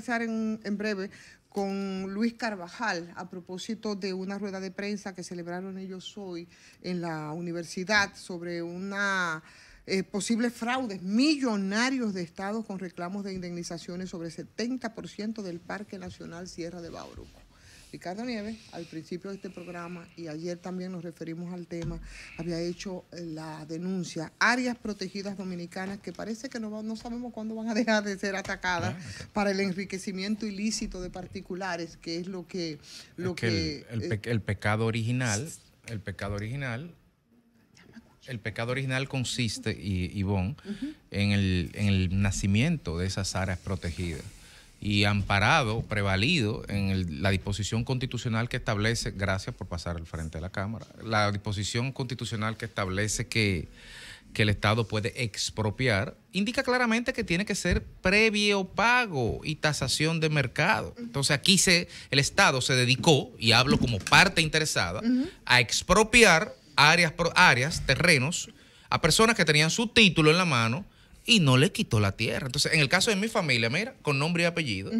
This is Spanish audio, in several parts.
conversar en breve con Luis Carvajal a propósito de una rueda de prensa que celebraron ellos hoy en la universidad sobre una posibles fraudes millonarios de estados con reclamos de indemnizaciones sobre 70% del Parque Nacional Sierra de Bauruco. Ricardo Nieves, al principio de este programa, y ayer también nos referimos al tema, había hecho la denuncia. Áreas protegidas dominicanas que parece que no sabemos cuándo van a dejar de ser atacadas para el enriquecimiento ilícito de particulares, que es lo que... El pecado original consiste, Ivonne, en el nacimiento de esas áreas protegidas y amparado, prevalido en la disposición constitucional que establece, gracias por pasar al frente de la Cámara, la disposición constitucional que establece que el Estado puede expropiar, indica claramente que tiene que ser previo pago y tasación de mercado. Entonces aquí el Estado se dedicó, y hablo como parte interesada, a expropiar áreas, terrenos, a personas que tenían su título en la mano y no le quitó la tierra. Entonces, en el caso de mi familia, mira, con nombre y apellido,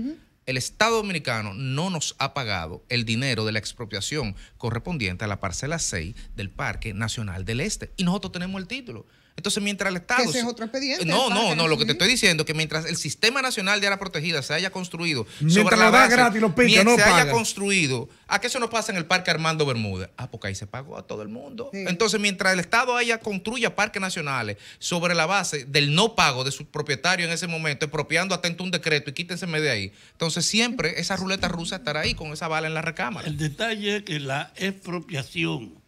el Estado dominicano no nos ha pagado el dinero de la expropiación correspondiente a la parcela 6 del Parque Nacional del Este. Y nosotros tenemos el título. Entonces, mientras el Estado... Ese es otro expediente. No, lo que te estoy diciendo es que mientras el Sistema Nacional de Área Protegida se haya construido mientras la base, gratis, los pica, mientras no se paga. haya construido, ¿a qué eso nos pasa en el Parque Armando Bermúdez? Porque ahí se pagó a todo el mundo. Sí. Entonces, mientras el Estado construya parques nacionales sobre la base del no pago de su propietario en ese momento, expropiando atento un decreto y quítenseme de ahí, entonces siempre esa ruleta rusa estará ahí con esa bala en la recámara. El detalle es que la expropiación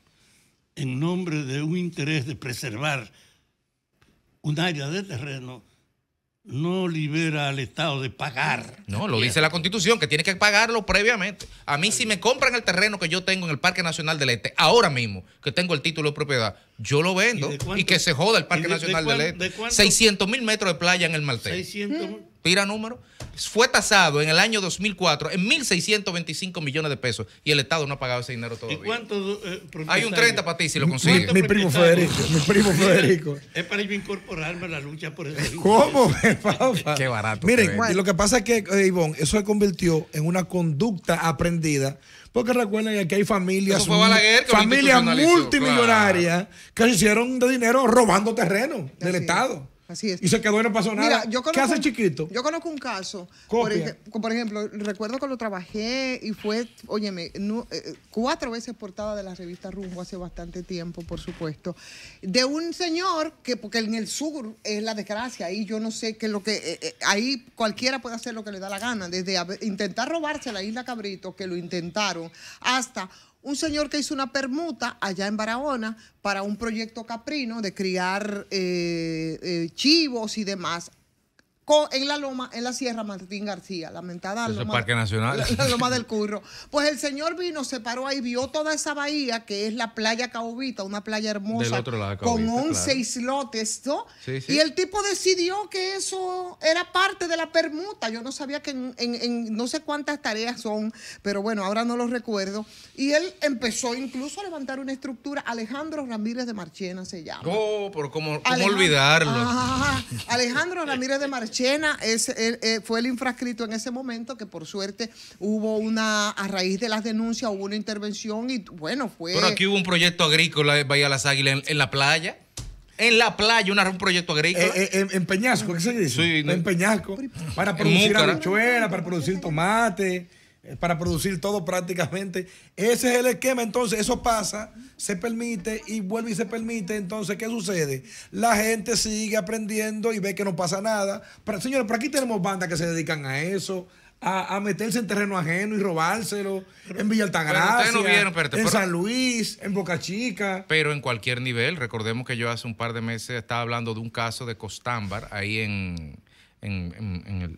en nombre de un interés de preservar un área de terreno no libera al Estado de pagar. No, lo dice la Constitución, que tiene que pagarlo previamente. A mí, si me compran el terreno que yo tengo en el Parque Nacional del Este, ahora mismo, que tengo el título de propiedad, yo lo vendo y que se joda el Parque Nacional del Este. 600,000 metros de playa en el Maltés. 600. Pira número. Fue tasado en el año 2004 en 1.625 millones de pesos y el Estado no ha pagado ese dinero todavía. ¿Y cuánto hay un 30 para ti si lo consigues? Mi primo Federico. Es para yo incorporarme a la lucha por el... ¿Cómo? Qué barato. Miren, lo que pasa es que, Ivonne, eso se convirtió en una conducta aprendida. Porque recuerden que hay familias multimillonarias que se hicieron de dinero robando terreno del Estado. Así es. Y se quedó y no pasó nada. Mira, ¿Qué hace Chiquito? Yo conozco un caso. Por ejemplo, recuerdo que lo trabajé y fue, óyeme, 4 veces portada de la revista Rumbo hace bastante tiempo, por supuesto, de un señor que, porque en el sur es la desgracia, ahí yo no sé qué es lo que, ahí cualquiera puede hacer lo que le da la gana, desde intentar robarse la isla Cabrito, que lo intentaron, hasta un señor que hizo una permuta allá en Barahona para un proyecto caprino de criar chivos y demás. En la loma, en la Sierra Martín García, lamentada loma, Parque Nacional. La loma del Curro. Pues el señor vino, se paró ahí, vio toda esa bahía, que es la playa Caobita, una playa hermosa, del otro lado, con 11 islotes, ¿no? Sí. Y el tipo decidió que eso era parte de la permuta. Yo no sabía que en no sé cuántas tareas son, pero bueno, ahora no lo recuerdo. Y él empezó incluso a levantar una estructura. Alejandro Ramírez de Marchena se llama. Oh, pero ¿cómo olvidarlo? Alejandro Ramírez de Marchena fue el infrascrito en ese momento, que por suerte hubo a raíz de las denuncias hubo una intervención y bueno, fue... Pero aquí hubo un proyecto agrícola en Bahía Las Águilas en la playa. En la playa, un proyecto agrícola. En Peñasco, ¿qué se dice? Sí, en Peñasco. Para producir habichuelas, para producir tomate, para producir todo prácticamente. Ese es el esquema. Entonces, eso pasa, se permite y vuelve y se permite. Entonces, ¿qué sucede? La gente sigue aprendiendo y ve que no pasa nada. Pero, señores, por aquí tenemos bandas que se dedican a eso, a meterse en terreno ajeno y robárselo. En Villa Altagracia, en San Luis, en Boca Chica. Pero en cualquier nivel. Recordemos que yo hace un par de meses estaba hablando de un caso de Costámbar, ahí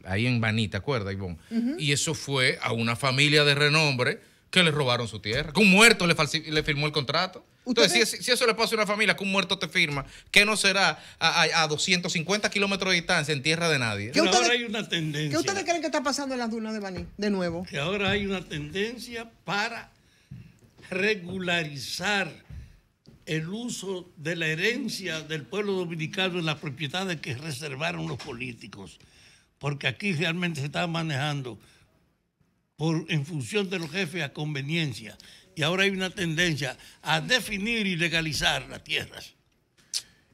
ahí en Baní, ¿te acuerdas, Ivonne? Y eso fue a una familia de renombre que le robaron su tierra. Que un muerto le firmó el contrato. Entonces, si eso le pasa a una familia, que un muerto te firma, ¿qué no será a 250 kilómetros de distancia en tierra de nadie? Pero ahora hay una tendencia. ¿Qué ustedes creen que está pasando en las dunas de Baní, de nuevo? Que ahora hay una tendencia para regularizar el uso de la herencia del pueblo dominicano en las propiedades que reservaron los políticos. porque aquí realmente se está manejando en función de los jefes a conveniencia. Y ahora hay una tendencia a definir y legalizar las tierras.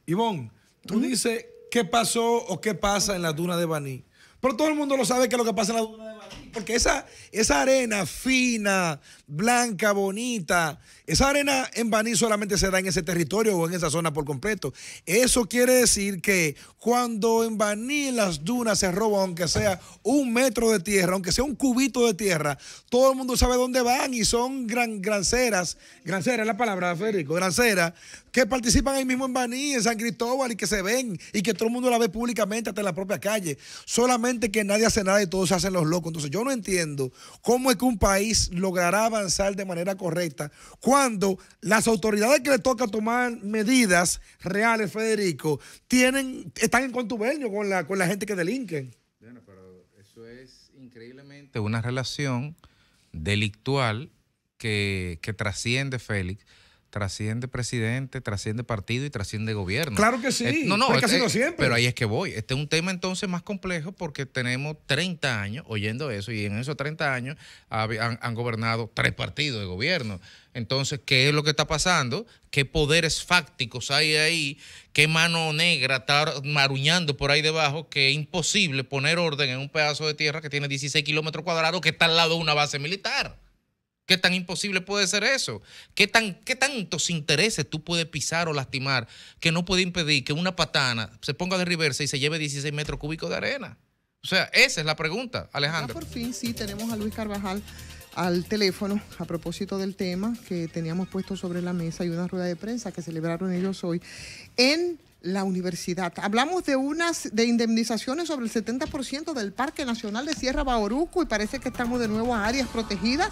Ivonne, tú dices qué pasó o qué pasa en la duna de Baní. Pero todo el mundo lo sabe que es lo que pasa en la duna de Baní. Porque esa arena fina, blanca, bonita, esa arena en Baní solamente se da en ese territorio o en esa zona por completo. Eso quiere decir que cuando en Baní, en las dunas, se roba, aunque sea 1 metro de tierra, aunque sea un cubito de tierra, todo el mundo sabe dónde van y son granceras es la palabra, Federico, granceras, que participan ahí mismo en Baní, en San Cristóbal, y que se ven y que todo el mundo la ve públicamente hasta en la propia calle. Solamente que nadie hace nada y todos se hacen los locos. Entonces yo no entiendo cómo es que un país logrará avanzar de manera correcta cuando las autoridades que le toca tomar medidas reales, Federico, están en contubernio con la gente que delinquen. Bueno, pero eso es increíblemente una relación delictual que trasciende, Félix, trasciende presidente, trasciende partido y trasciende gobierno. Claro que sí, ha sido siempre. Pero ahí es que voy. Este es un tema entonces más complejo porque tenemos 30 años oyendo eso y en esos 30 años han gobernado 3 partidos de gobierno. Entonces, ¿qué es lo que está pasando? ¿Qué poderes fácticos hay ahí? ¿Qué mano negra está maruñando por ahí debajo? Que es imposible poner orden en un pedazo de tierra que tiene 16 kilómetros cuadrados que está al lado de una base militar. ¿Qué tan imposible puede ser eso? ¿Qué tantos intereses tú puedes pisar o lastimar que no puede impedir que una patana se ponga de reversa y se lleve 16 metros cúbicos de arena? O sea, esa es la pregunta, Alejandro. Ya por fin sí tenemos a Luis Carvajal al teléfono a propósito del tema que teníamos puesto sobre la mesa y una rueda de prensa que celebraron ellos hoy en la universidad. Hablamos de indemnizaciones sobre el 70% del Parque Nacional de Sierra Bauruco y parece que estamos de nuevo a áreas protegidas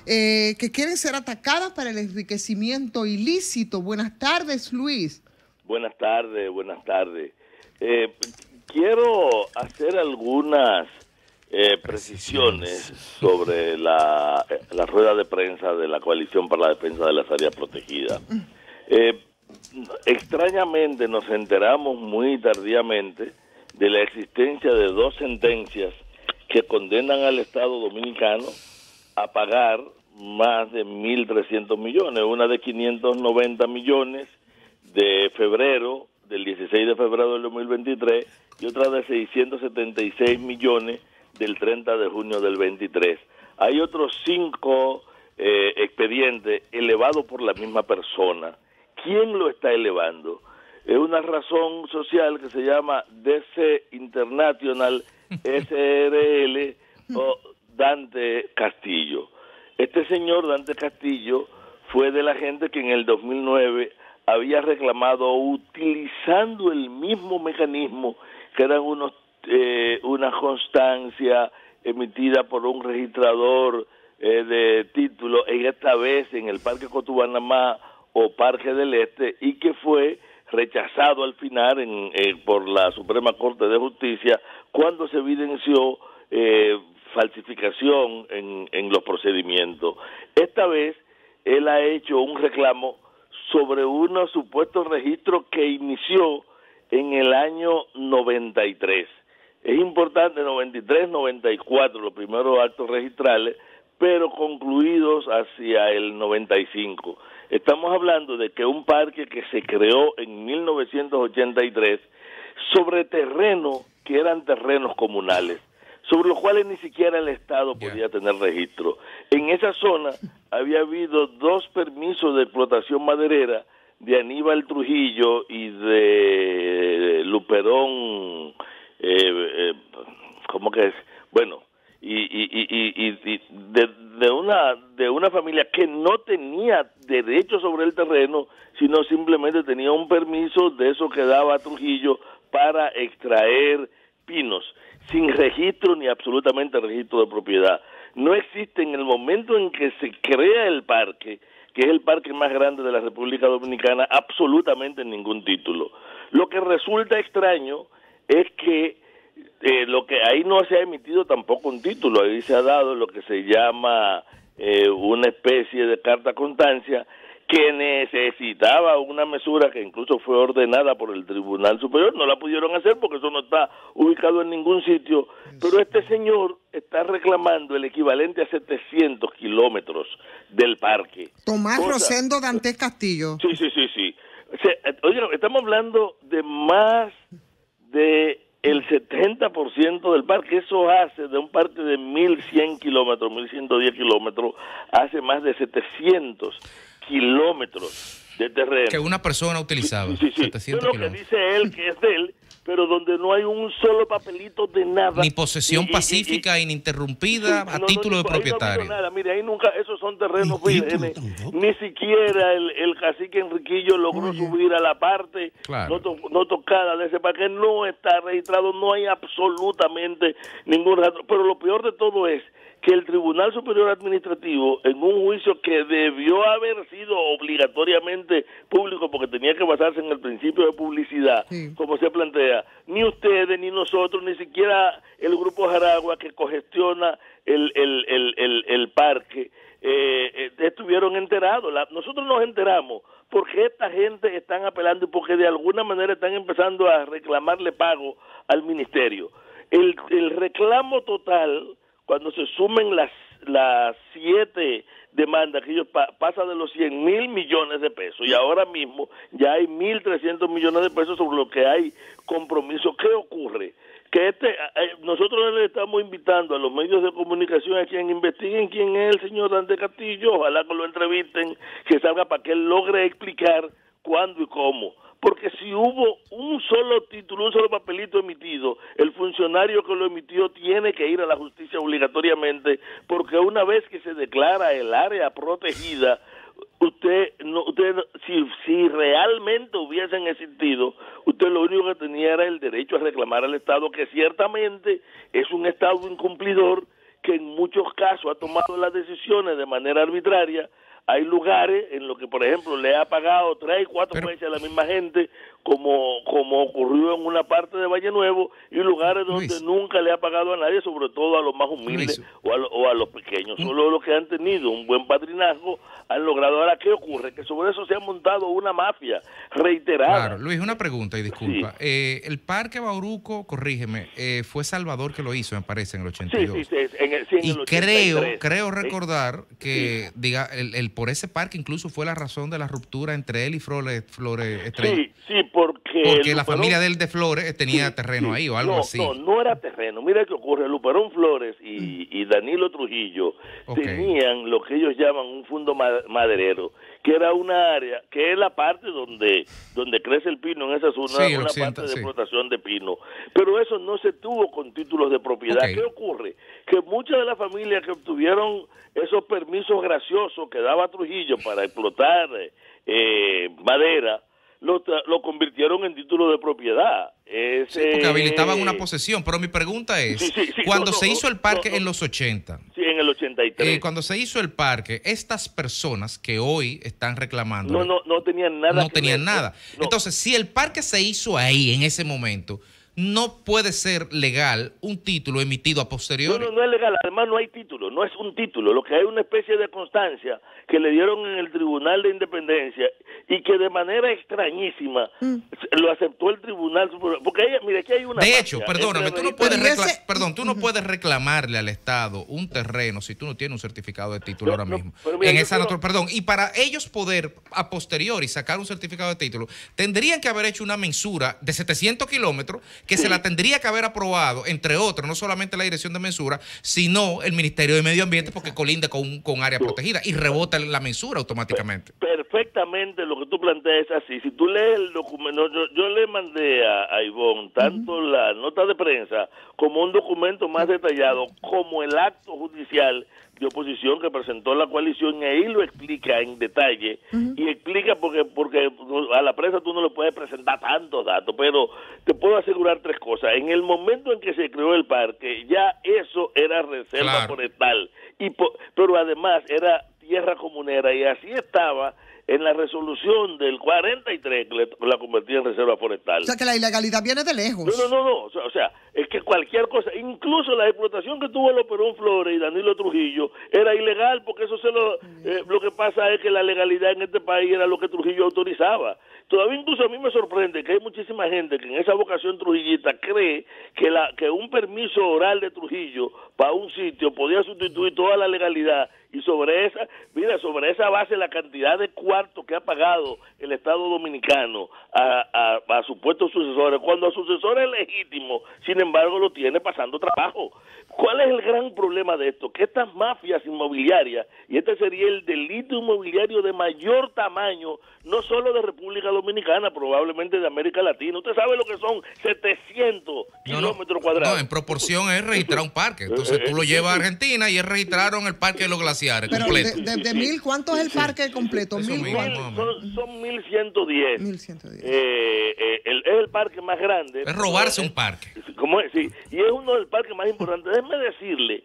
que quieren ser atacadas para el enriquecimiento ilícito. Buenas tardes, Luis. Buenas tardes, buenas tardes. Quiero hacer algunas precisiones sobre la rueda de prensa de la Coalición para la Defensa de las Áreas Protegidas. Extrañamente nos enteramos muy tardíamente de la existencia de 2 sentencias que condenan al Estado dominicano a pagar más de 1.300 millones, una de 590 millones de febrero, del 16 de febrero del 2023, y otra de 676 millones del 30 de junio del 23. Hay otros 5 expedientes elevados por la misma persona. ¿Quién lo está elevando? Es una razón social que se llama DC International SRL o Dante Castillo. Este señor Dante Castillo fue de la gente que en el 2009 había reclamado, utilizando el mismo mecanismo que eran una constancia emitida por un registrador de título, en esta vez en el Parque Cotubanamá o Parque del Este, y que fue rechazado al final por la Suprema Corte de Justicia cuando se evidenció falsificación en los procedimientos. Esta vez él ha hecho un reclamo sobre unos supuestos registros que inició en el año 93. Es importante, 93, 94, los primeros actos registrales, pero concluidos hacia el 95. Estamos hablando de que un parque que se creó en 1983 sobre terrenos que eran terrenos comunales, sobre los cuales ni siquiera el Estado podía tener registro. En esa zona había habido 2 permisos de explotación maderera de Aníbal Trujillo y de Luperón, ¿cómo que es? Bueno, y de una familia que no tenía derecho sobre el terreno, sino simplemente tenía un permiso de eso que daba Trujillo para extraer pinos, sin registro ni absolutamente registro de propiedad. No existe en el momento en que se crea el parque, que es el parque más grande de la República Dominicana, absolutamente ningún título. Lo que resulta extraño es que lo que ahí no se ha emitido tampoco un título, ahí se ha dado lo que se llama una especie de carta constancia que necesitaba una mesura que incluso fue ordenada por el Tribunal Superior, no la pudieron hacer porque eso no está ubicado en ningún sitio, pero este señor está reclamando el equivalente a 700 kilómetros del parque. Tomás Rosendo Dantes Castillo. Sí. Oye, estamos hablando de más de el 70% del parque. Eso hace de un parque de 1.100 kilómetros, 1.110 kilómetros, hace más de 700 kilómetros de terreno. Que una persona utilizaba. Sí. 700 Eso es lo que dice él, que es de él, pero donde no hay un solo papelito de nada. Ni posesión pacífica ininterrumpida a título de propietario. Ahí no nada. Mire, ahí nunca, esos son terrenos vírgenes. Ni siquiera el cacique Enriquillo logró subir a la parte no tocada de ese parque. No está registrado, no hay absolutamente ningún rastro. Pero lo peor de todo es que el Tribunal Superior Administrativo, en un juicio que debió haber sido obligatoriamente público porque tenía que basarse en el principio de publicidad, como se plantea, ni ustedes, ni nosotros, ni siquiera el Grupo Jaragua que cogestiona el parque, estuvieron enterados. Nosotros nos enteramos porque esta gente están apelando y porque de alguna manera están empezando a reclamarle pago al ministerio. El reclamo total, cuando se sumen las 7 demandas que ellos pasa de los 100.000 millones de pesos y ahora mismo ya hay 1.300 millones de pesos sobre lo que hay compromiso. ¿Qué ocurre? Que nosotros le estamos invitando a los medios de comunicación a quien investiguen quién es el señor Dantes Castillo, ojalá que lo entrevisten, que salga para que él logre explicar cuándo y cómo. Porque si hubo un solo título, un solo papelito emitido, el funcionario que lo emitió tiene que ir a la justicia obligatoriamente, porque una vez que se declara el área protegida, si realmente hubiesen existido, usted lo único que tenía era el derecho a reclamar al Estado, que ciertamente es un Estado incumplidor que en muchos casos ha tomado las decisiones de manera arbitraria. Hay lugares en los que, por ejemplo, le ha pagado 3 y 4 veces a la misma gente, como ocurrió en una parte de Valle Nuevo, y lugares donde nunca le ha pagado a nadie, sobre todo a los más humildes o a los pequeños. Solo los que han tenido un buen padrinazgo han logrado. Ahora, ¿qué ocurre? Que sobre eso se ha montado una mafia reiterada. Claro, Luis, una pregunta y disculpa. Sí. El Parque Bauruco, corrígeme, fue Salvador que lo hizo, me parece, en el 82. Sí, en el 83. Creo recordar que por ese parque incluso fue la razón de la ruptura entre él y Flores Estrella. Sí, porque la familia de él de Flores tenía terreno ahí o algo así. No era terreno. Mira qué ocurre. Luperón Flores y Danilo Trujillo tenían lo que ellos llaman un fondo maderero, que era una área, que es la parte donde crece el pino en esa zona, una parte de explotación de pino. Pero eso no se tuvo con títulos de propiedad. ¿Qué ocurre? Que muchas de las familias que obtuvieron esos permisos graciosos que daba Trujillo para explotar madera, lo convirtieron en título de propiedad. Porque habilitaban una posesión. Pero mi pregunta es, cuando se hizo el parque en los 80. Sí, en el 83. Cuando se hizo el parque, estas personas que hoy están reclamando... No tenían nada. No tenían nada. Entonces, si el parque se hizo ahí, en ese momento, no puede ser legal un título emitido a posteriori. No es legal. Además, no hay título. No es un título. Lo que hay es una especie de constancia que le dieron en el Tribunal de Independencia y que de manera extrañísima lo aceptó el Tribunal Superior. Porque aquí hay una... De hecho, perdóname, tú no puedes reclamarle al Estado un terreno si tú no tienes un certificado de título ahora mismo. Y para ellos poder a posteriori sacar un certificado de título, tendrían que haber hecho una mensura de 700 kilómetros que se la tendría que haber aprobado, entre otros, no solamente la Dirección de Mensura, sino el Ministerio de Medio Ambiente, porque colinda con área protegida y rebota la mensura automáticamente. Perfectamente lo que tú planteas es así. Si tú lees el documento, yo le mandé a Ivonne tanto la nota de prensa como un documento más detallado, como el acto judicial de oposición que presentó la coalición, y ahí lo explica en detalle, y explica porque a la prensa tú no le puedes presentar tantos datos, pero te puedo asegurar 3 cosas. En el momento en que se creó el parque, ya eso era reserva forestal, pero además era tierra comunera, y así estaba en la resolución del 43 que la convertía en reserva forestal. O sea, que la ilegalidad viene de lejos. No. O sea, es que cualquier cosa, incluso la explotación que tuvo Loperón Flores y Danilo Trujillo era ilegal, porque eso lo que pasa es que la legalidad en este país era lo que Trujillo autorizaba. Todavía incluso a mí me sorprende que hay muchísima gente que en esa vocación trujillista cree que un permiso oral de Trujillo para un sitio podía sustituir toda la legalidad, y sobre esa base la cantidad de cuartos que ha pagado el Estado Dominicano a supuestos sucesores, cuando a sucesores legítimos, sin embargo, lo tiene pasando trabajo. ¿Cuál es el gran problema de esto? Que estas mafias inmobiliarias, y este sería el delito inmobiliario de mayor tamaño, no solo de República Dominicana, probablemente de América Latina. Usted sabe lo que son 700 kilómetros cuadrados. No, en proporción es registrar un parque. Entonces tú lo llevas a Argentina y registraron el parque de los glaciares completo. De 1000, ¿cuánto es el parque completo? Son 1110. 1110. Es el parque más grande. Es robarse un parque. ¿Cómo es? Sí, y es uno de los parques más importantes. Déjeme decirle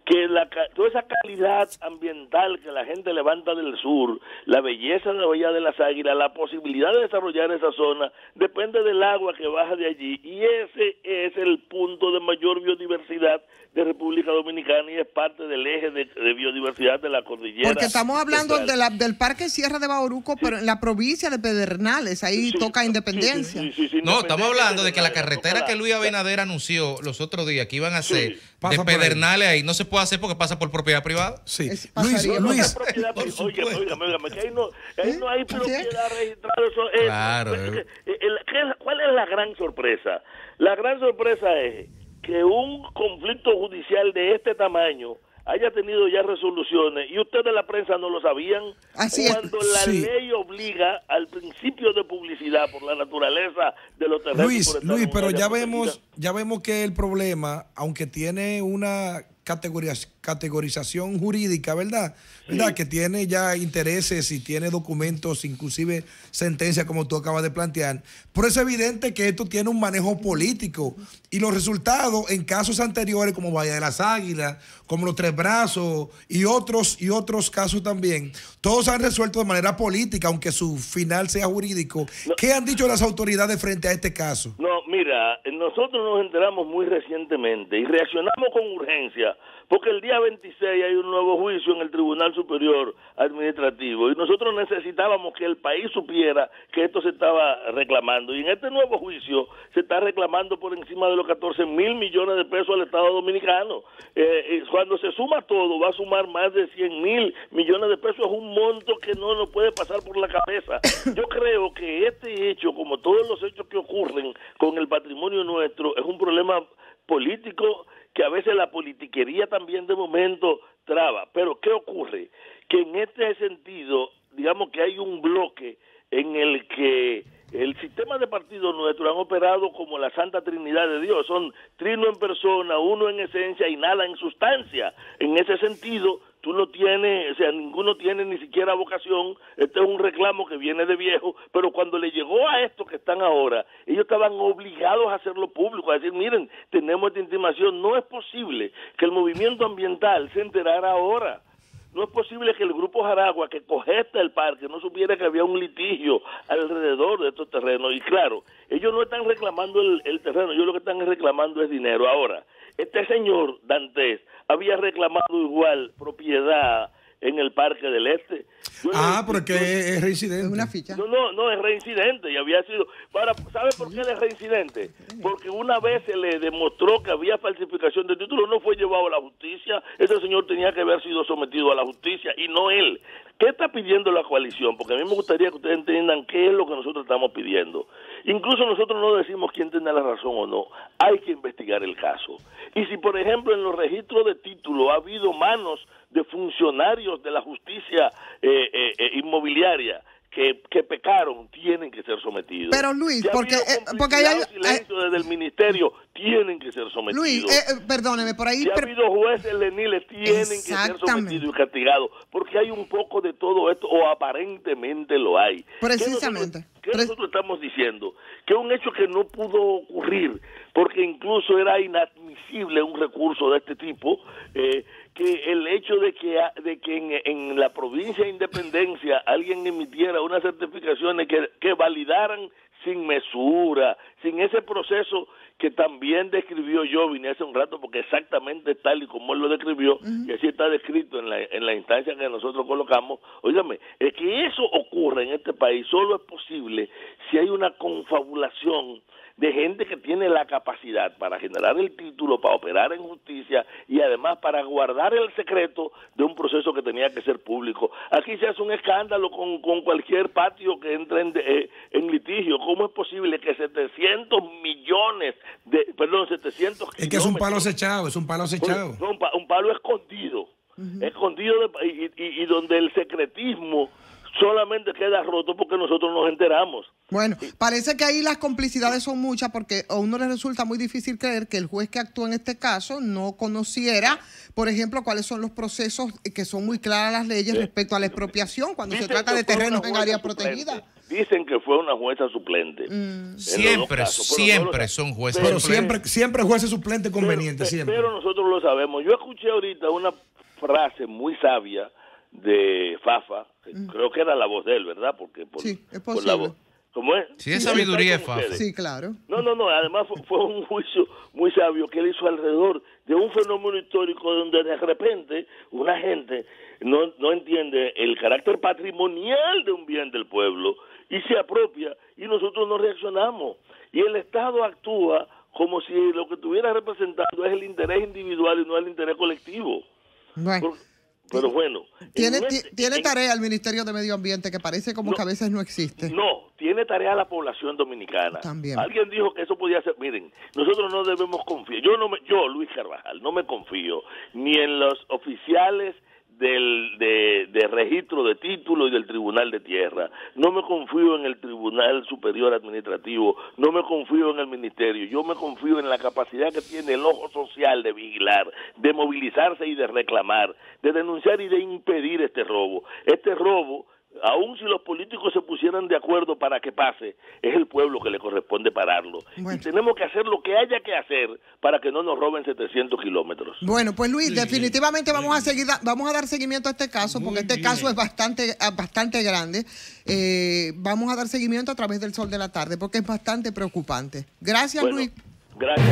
que toda esa calidad ambiental que la gente levanta del sur, la belleza de la Bahía de las Águilas, la posibilidad de desarrollar esa zona, depende del agua que baja de allí, y ese es el punto de mayor biodiversidad de República Dominicana y es parte del eje de biodiversidad de la cordillera. Porque estamos hablando del Parque Sierra de Bauruco, sí, pero en la provincia de Pedernales, ahí sí, toca Independencia. Sí, no, estamos hablando de que la carretera que Luis Abinader anunció los otros días que iban a hacer de Pedernales ahí no se puede hacer porque pasa por propiedad privada. Sí. Luis. Óigame, que ahí no hay propiedad registrada. Claro. ¿Cuál es la gran sorpresa? La gran sorpresa es que un conflicto judicial de este tamaño haya tenido ya resoluciones y ustedes de la prensa no lo sabían. Así cuando la ley obliga al principio de publicidad por la naturaleza de los terrenos. Luis, pero ya vemos que el problema, aunque tiene una categorización jurídica, ¿verdad? Sí. Que tiene ya intereses y tiene documentos, inclusive sentencias, como tú acabas de plantear, pero es evidente que esto tiene un manejo político y los resultados en casos anteriores como Bahía de las Águilas, como los Tres Brazos y otros casos también, todos se han resuelto de manera política, aunque su final sea jurídico. No. ¿Qué han dicho las autoridades frente a este caso? No, mira, nosotros nos enteramos muy recientemente y reaccionamos con urgencia, porque el día 26 hay un nuevo juicio en el Tribunal Superior Administrativo y nosotros necesitábamos que el país supiera que esto se estaba reclamando, y en este nuevo juicio se está reclamando por encima de los 14,000 millones de pesos al Estado Dominicano. Cuando se suma todo va a sumar más de 100,000 millones de pesos, es un monto que no nos puede pasar por la cabeza. Yo creo que este hecho, como todos los hechos que ocurren con el patrimonio nuestro, es un problema político que a veces la politiquería también de momento traba. Pero ¿qué ocurre? Que en este sentido, digamos que hay un bloque en el que el sistema de partidos nuestros han operado como la Santa Trinidad de Dios. Son trino en persona, uno en esencia y nada en sustancia. En ese sentido, tú no tienes, o sea, ninguno tiene ni siquiera vocación. Este es un reclamo que viene de viejo, pero cuando le llegó a estos que están ahora, ellos estaban obligados a hacerlo público, a decir, miren, tenemos esta intimación. No es posible que el movimiento ambiental se enterara ahora. No es posible que el Grupo Jaragua, que cogesta el parque, no supiera que había un litigio alrededor de estos terrenos. Y claro, ellos no están reclamando el terreno, ellos lo que están reclamando es dinero. Ahora, este señor Dantes había reclamado igual propiedad en el Parque del Este. Porque es reincidente. Es una ficha. No, es reincidente y había sido... Ahora, ¿sabe por qué es reincidente? Porque una vez se le demostró que había falsificación de título, no fue llevado a la justicia. Ese señor tenía que haber sido sometido a la justicia y no él. ¿Qué está pidiendo la coalición? Porque a mí me gustaría que ustedes entiendan qué es lo que nosotros estamos pidiendo. Incluso nosotros no decimos quién tiene la razón o no. Hay que investigar el caso. Y si, por ejemplo, en los registros de título ha habido manos de funcionarios de la justicia inmobiliaria que pecaron, tienen que ser sometidos. Pero Luis, si porque hay silencio desde el ministerio, tienen que ser sometidos. Luis, perdóneme, por ahí... Si ha habido jueces leniles, tienen que ser sometidos y castigados, porque hay un poco de todo esto, o aparentemente lo hay. Precisamente. ¿Qué nosotros estamos diciendo? Que es un hecho que no pudo ocurrir, porque incluso era inadmisible un recurso de este tipo, que el hecho de que en la provincia de Independencia alguien emitiera unas certificaciones que validaran sin mesura, sin ese proceso que también describió Jovini hace un rato, porque exactamente tal y como él lo describió, y así está descrito en la instancia que nosotros colocamos. Óigame, es que eso ocurre en este país solo es posible si hay una confabulación de gente que tiene la capacidad para generar el título, para operar en justicia y además para guardar el secreto de un proceso que tenía que ser público. Aquí se hace un escándalo con cualquier patio que entre en litigio. ¿Cómo es posible que 700 Es que es un palo acechado, No, un palo escondido, y donde el secretismo solamente queda roto porque nosotros nos enteramos. Bueno, parece que ahí las complicidades son muchas porque a uno le resulta muy difícil creer que el juez que actuó en este caso no conociera, por ejemplo, cuáles son los procesos que son muy claras las leyes respecto a la expropiación cuando se trata de terrenos en área protegida. Dicen que fue una jueza suplente. Siempre son jueces pero siempre jueces suplentes convenientes, siempre. Pero nosotros lo sabemos. Yo escuché ahorita una frase muy sabia de Fafa, creo que era la voz de él, ¿verdad? Porque sí, es posible. Por la voz. ¿Cómo es? Sí, es sabiduría de Fafa. Sí, claro. No, además fue un juicio muy sabio que él hizo alrededor de un fenómeno histórico donde de repente una gente no entiende el carácter patrimonial de un bien del pueblo y se apropia y nosotros no reaccionamos. Y el Estado actúa como si lo que estuviera representando es el interés individual y no el interés colectivo. Bueno. Pero bueno. Tiene tarea el Ministerio de Medio Ambiente que parece como que a veces no existe. No, tiene tarea la población dominicana. También. Alguien dijo que eso podía ser. Miren, nosotros no debemos confiar. Yo, Luis Carvajal, no me confío ni en los oficiales de registro de título y del Tribunal de Tierra. No me confío en el Tribunal Superior Administrativo, no me confío en el Ministerio. Yo me confío en la capacidad que tiene el ojo social de vigilar, de movilizarse y de reclamar, de denunciar y de impedir este robo. Este robo, aun si los políticos se pusieran de acuerdo para que pase, es el pueblo que le corresponde pararlo. Bueno. Y tenemos que hacer lo que haya que hacer para que no nos roben 700 kilómetros. Bueno, pues Luis, definitivamente vamos a dar seguimiento a este caso, porque este caso es bastante grande. Vamos a dar seguimiento a través del Sol de la Tarde, porque es bastante preocupante. Gracias, Luis. Gracias.